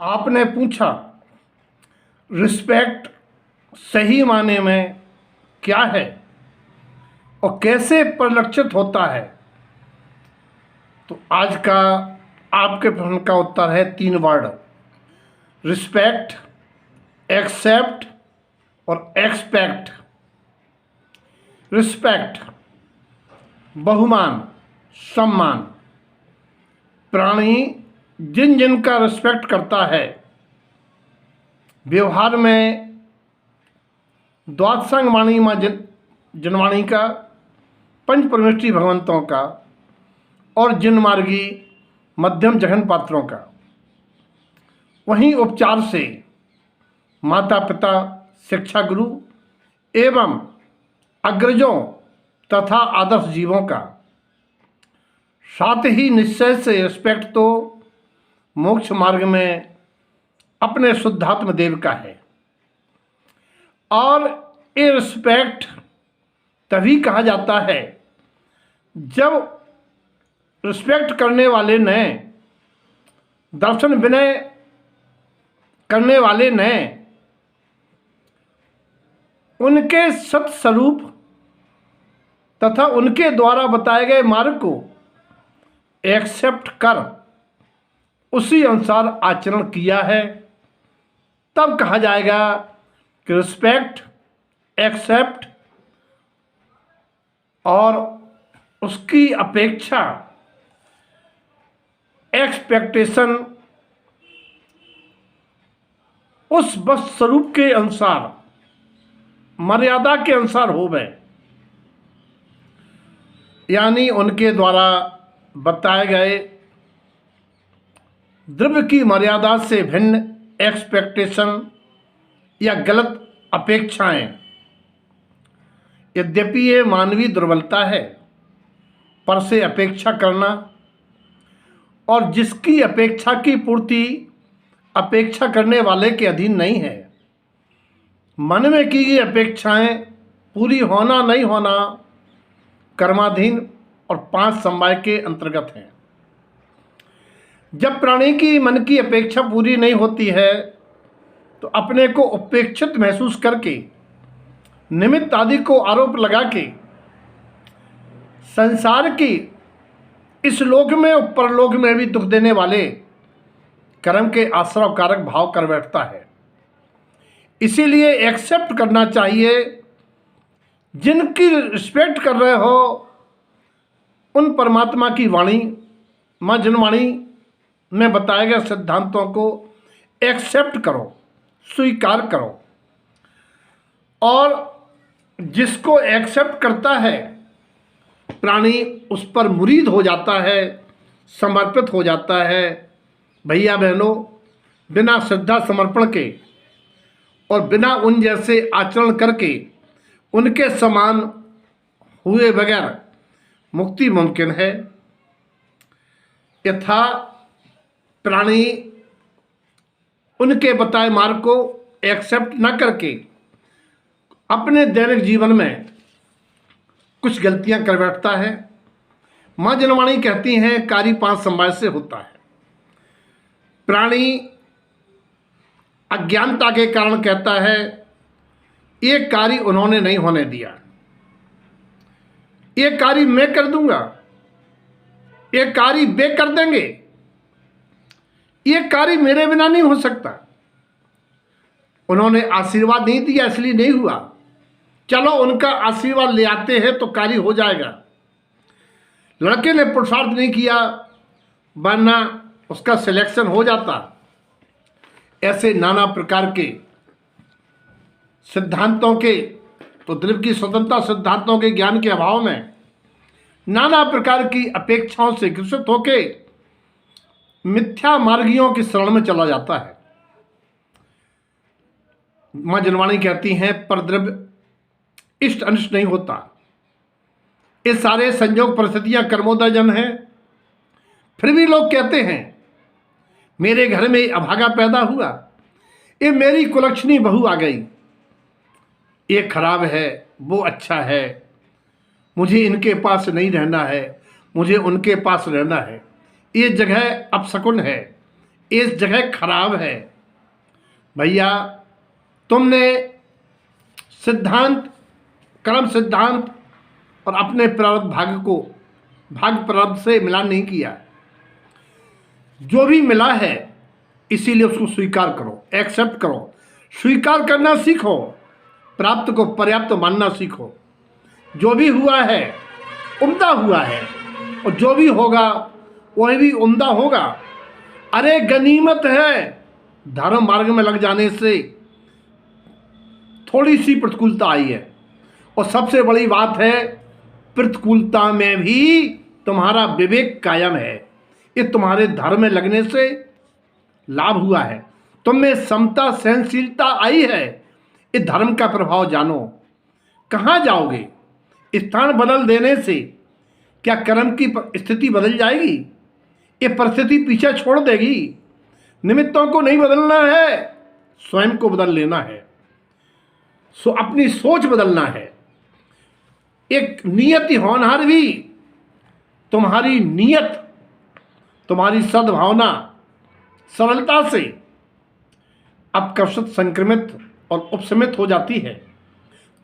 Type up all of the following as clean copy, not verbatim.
आपने पूछा रिस्पेक्ट सही माने में क्या है और कैसे परिलक्षित होता है। तो आज का आपके प्रश्न का उत्तर है 3 वर्ड: रिस्पेक्ट, एक्सेप्ट और एक्सपेक्ट। रिस्पेक्ट बहुमान, सम्मान। प्राणी जिन जिन का रिस्पेक्ट करता है, व्यवहार में द्वादशांग वाणी माँ जनवाणी का, पंच परमेष्ठी भगवंतों का और जिनमार्गी मध्यम जघन पात्रों का, वहीं उपचार से माता पिता, शिक्षा गुरु एवं अग्रजों तथा आदर्श जीवों का, साथ ही निश्चय से रिस्पेक्ट तो मोक्ष मार्ग में अपने शुद्धात्म देव का है। और ये रिस्पेक्ट तभी कहा जाता है जब रिस्पेक्ट करने वाले ने, दर्शन विनय करने वाले ने उनके सत्स्वरूप तथा उनके द्वारा बताए गए मार्ग को एक्सेप्ट कर उसी अनुसार आचरण किया है, तब कहा जाएगा कि रिस्पेक्ट, एक्सेप्ट और उसकी अपेक्षा, एक्सपेक्टेशन उस बस स्वरूप के अनुसार, मर्यादा के अनुसार हो गए, यानी उनके द्वारा बताए गए द्रव्य की मर्यादा से भिन्न एक्सपेक्टेशन या गलत अपेक्षाएं। यद्यपि ये मानवीय दुर्बलता है, पर से अपेक्षा करना और जिसकी अपेक्षा की पूर्ति अपेक्षा करने वाले के अधीन नहीं है। मन में की गई अपेक्षाएं पूरी होना नहीं होना कर्माधीन और 5 समवाय के अंतर्गत हैं। जब प्राणी की मन की अपेक्षा पूरी नहीं होती है तो अपने को उपेक्षित महसूस करके, निमित्त आदि को आरोप लगा के संसार की इस लोक में और परलोक में भी दुख देने वाले कर्म के आश्रव कारक भाव कर बैठता है। इसीलिए एक्सेप्ट करना चाहिए, जिनकी रिस्पेक्ट कर रहे हो उन परमात्मा की वाणी, माँ जनवाणी में बताए गए सिद्धांतों को एक्सेप्ट करो, स्वीकार करो। और जिसको एक्सेप्ट करता है प्राणी उस पर मुरीद हो जाता है, समर्पित हो जाता है। भैया बहनों, बिना श्रद्धा समर्पण के और बिना उन जैसे आचरण करके उनके समान हुए बगैर मुक्ति मुमकिन है। यथा प्राणी उनके बताए मार्ग को एक्सेप्ट न करके अपने दैनिक जीवन में कुछ गलतियां कर बैठता है। माँ जनवाणी कहती हैं कार्य 5 समवाय से होता है। प्राणी अज्ञानता के कारण कहता है ये कार्य उन्होंने नहीं होने दिया, ये कार्य मैं कर दूंगा, ये कार्य वे कर देंगे, ये कार्य मेरे बिना नहीं हो सकता, उन्होंने आशीर्वाद नहीं दिया इसलिए नहीं हुआ, चलो उनका आशीर्वाद ले आते हैं तो कार्य हो जाएगा। लड़के ने पुरुषार्थ नहीं किया वरना उसका सिलेक्शन हो जाता। ऐसे नाना प्रकार के सिद्धांतों के, तो द्रव्य की स्वतंत्रता सिद्धांतों के ज्ञान के अभाव में नाना प्रकार की अपेक्षाओं से ग्रसित होके मिथ्या मार्गियों की शरण में चला जाता है। माँ जनवाणी कहती हैं पर द्रव्य इष्ट अनिष्ट नहीं होता। ये सारे संयोग परिस्थितियां कर्मोदयजन हैं। फिर भी लोग कहते हैं मेरे घर में अभागा पैदा हुआ, ये मेरी कुलक्षणी बहू आ गई, ये खराब है, वो अच्छा है, मुझे इनके पास नहीं रहना है, मुझे उनके पास रहना है, ये जगह अपशकुन है, इस जगह खराब है। भैया तुमने सिद्धांत, कर्म सिद्धांत और अपने प्रारब्ध भाग्य प्रारब्ध से मिलान नहीं किया। जो भी मिला है इसीलिए उसको स्वीकार करो, एक्सेप्ट करो। स्वीकार करना सीखो, प्राप्त को पर्याप्त मानना सीखो। जो भी हुआ है उम्दा हुआ है, और जो भी होगा वही भी उम्दा होगा। अरे गनीमत है धर्म मार्ग में लग जाने से थोड़ी सी प्रतिकूलता आई है, और सबसे बड़ी बात है प्रतिकूलता में भी तुम्हारा विवेक कायम है। ये तुम्हारे धर्म में लगने से लाभ हुआ है। तुम में समता सहनशीलता आई है। इस धर्म का प्रभाव जानो। कहाँ जाओगे? स्थान बदल देने से क्या कर्म की स्थिति बदल जाएगी? ये परिस्थिति पीछे छोड़ देगी। निमित्तों को नहीं बदलना है, स्वयं को बदल लेना है। अपनी सोच बदलना है। एक नियति होनहार भी तुम्हारी नियत, तुम्हारी सद्भावना सरलता से अपकर्षित, संक्रमित और उपशमित हो जाती है।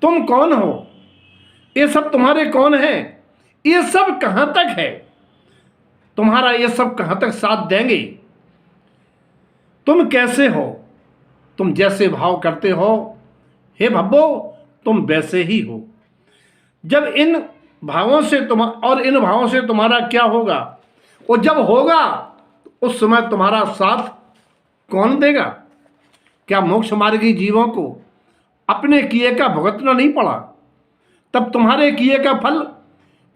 तुम कौन हो? ये सब तुम्हारे कौन है? ये सब कहां तक है? तुम्हारा ये सब कहां तक साथ देंगे? तुम कैसे हो? तुम जैसे भाव करते हो हे भब्बो, तुम वैसे ही हो। जब इन भावों से इन भावों से तुम्हारा क्या होगा? और जब होगा उस समय तुम्हारा साथ कौन देगा? क्या मोक्ष मार्गी जीवों को अपने किए का भुगतना नहीं पड़ा? तब तुम्हारे किए का फल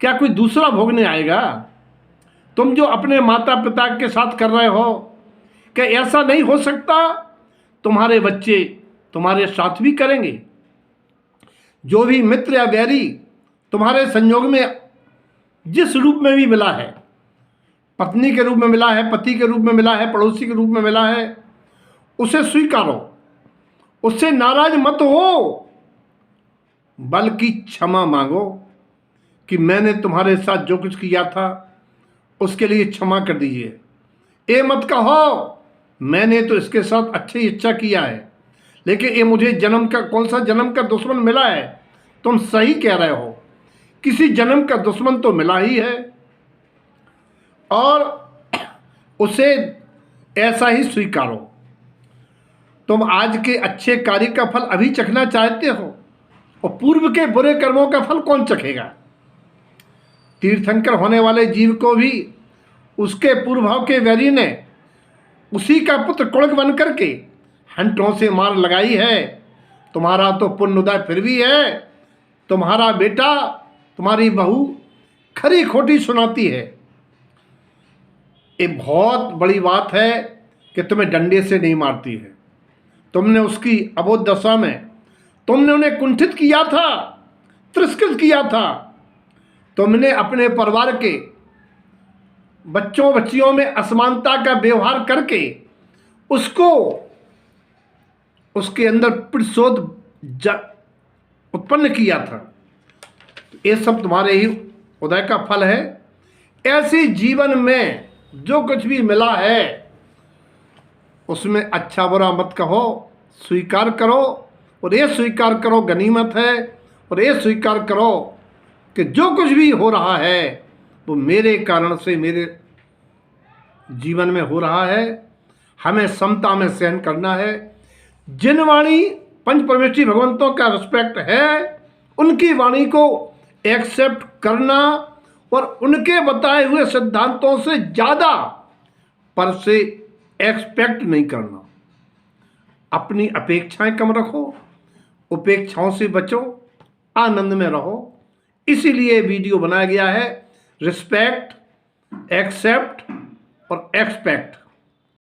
क्या कोई दूसरा भोगने आएगा? तुम जो अपने माता पिता के साथ कर रहे हो, क्या ऐसा नहीं हो सकता तुम्हारे बच्चे तुम्हारे साथ भी करेंगे? जो भी मित्र या वैरी तुम्हारे संयोग में जिस रूप में भी मिला है, पत्नी के रूप में मिला है, पति के रूप में मिला है, पड़ोसी के रूप में मिला है, उसे स्वीकारो, उससे नाराज मत हो, बल्कि क्षमा मांगो कि मैंने तुम्हारे साथ जो कुछ किया था उसके लिए क्षमा कर दीजिए। ये मत कहो मैंने तो इसके साथ अच्छी इच्छा किया है, लेकिन ये मुझे कौन सा जन्म का दुश्मन मिला है। तुम सही कह रहे हो, किसी जन्म का दुश्मन तो मिला ही है, और उसे ऐसा ही स्वीकारो। तुम आज के अच्छे कार्य का फल अभी चखना चाहते हो, और पूर्व के बुरे कर्मों का फल कौन चखेगा? तीर्थंकर होने वाले जीव को भी उसके पूर्वभाव के वैरी ने उसी का पुत्र कुणक बन करके हंटों से मार लगाई है। तुम्हारा तो पुण्योदय फिर भी है। तुम्हारा बेटा, तुम्हारी बहू खरी खोटी सुनाती है। ये बहुत बड़ी बात है कि तुम्हें डंडे से नहीं मारती है। तुमने उसकी अबोध दशा में तुमने उन्हें कुंठित किया था, तिरस्कृत किया था। तुमने अपने परिवार के बच्चों बच्चियों में असमानता का व्यवहार करके उसको, उसके अंदर प्रतिशोध उत्पन्न किया था। ये सब तुम्हारे ही उदय का फल है। ऐसे जीवन में जो कुछ भी मिला है उसमें अच्छा बुरा मत कहो, स्वीकार करो, और ये स्वीकार करो गनीमत है, और ये स्वीकार करो कि जो कुछ भी हो रहा है वो मेरे कारण से मेरे जीवन में हो रहा है। हमें समता में सहन करना है। जिन वाणी पंच परमेष्ठी भगवंतों का रिस्पेक्ट है, उनकी वाणी को एक्सेप्ट करना, और उनके बताए हुए सिद्धांतों से ज़्यादा पर से एक्सपेक्ट नहीं करना। अपनी अपेक्षाएं कम रखो, उपेक्षाओं से बचो, आनंद में रहो। इसीलिए वीडियो बनाया गया है, रिस्पेक्ट, एक्सेप्ट और एक्सपेक्ट।